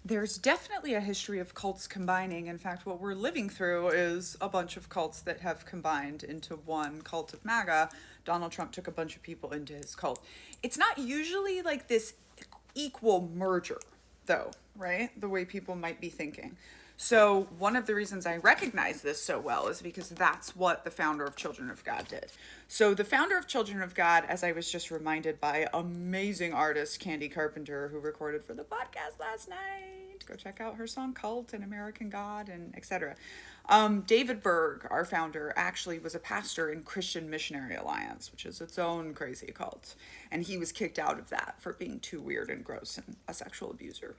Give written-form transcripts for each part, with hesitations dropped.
There's definitely a history of cults combining. In fact, what we're living through is a bunch of cults that have combined into one cult of MAGA. Donald Trump took a bunch of people into his cult. It's not usually like this equal merger, though, right? The way people might be thinking. So, one of the reasons I recognize this so well is because that's what the founder of Children of God did. So, the founder of Children of God, as I was just reminded by amazing artist Candy Carpenter, who recorded for the podcast last night, go check out her song Cult and American God and etc. David Berg, our founder, actually was a pastor in Christian Missionary Alliance, which is its own crazy cult. And he was kicked out of that for being too weird and gross and a sexual abuser.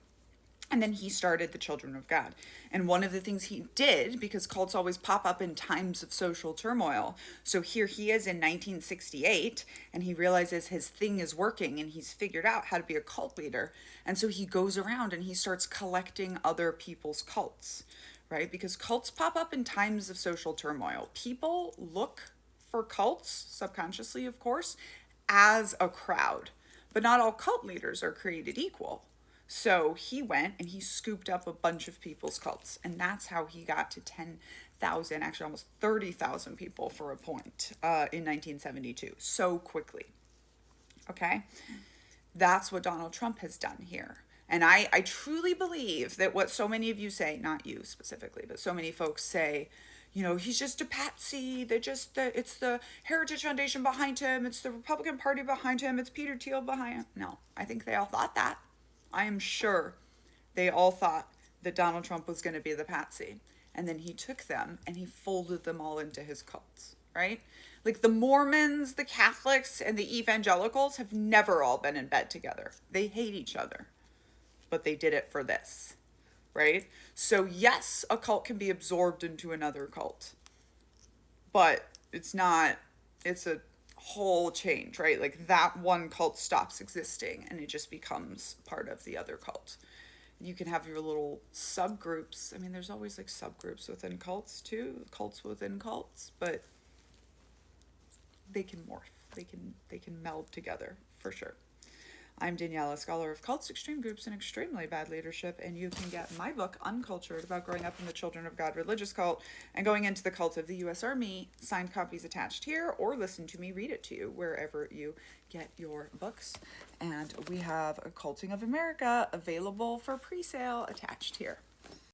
And then he started the Children of God. And one of the things he did, because cults always pop up in times of social turmoil. So here he is in 1968, and he realizes his thing is working, and he's figured out how to be a cult leader. And so he goes around and he starts collecting other people's cults, right? Because cults pop up in times of social turmoil. People look for cults, subconsciously, of course, as a crowd. But not all cult leaders are created equal. So he went and he scooped up a bunch of people's cults. And that's how he got to 10,000, actually almost 30,000 people for a point in 1972. So quickly. Okay? That's what Donald Trump has done here. And I truly believe that what so many of you say, not you specifically, but so many folks say, you know, he's just a patsy. It's the Heritage Foundation behind him. It's the Republican Party behind him. It's Peter Thiel behind him. No, I think they all thought that. I am sure they all thought that Donald Trump was going to be the patsy. And then he took them and he folded them all into his cults, right? Like the Mormons, the Catholics, and the evangelicals have never all been in bed together. They hate each other, but they did it for this, right? So yes, a cult can be absorbed into another cult, but it's a whole change, right? Like that one cult stops existing and it just becomes part of the other cult. You can have your little subgroups. I mean, there's always like subgroups within cults too, cults within cults, but they can morph. They can meld together for sure. I'm Danielle, a scholar of cults, extreme groups, and extremely bad leadership, and you can get my book, Uncultured, about growing up in the Children of God religious cult and going into the cult of the U.S. Army, signed copies attached here, or listen to me read it to you wherever you get your books. And we have a Culting of America available for pre-sale attached here.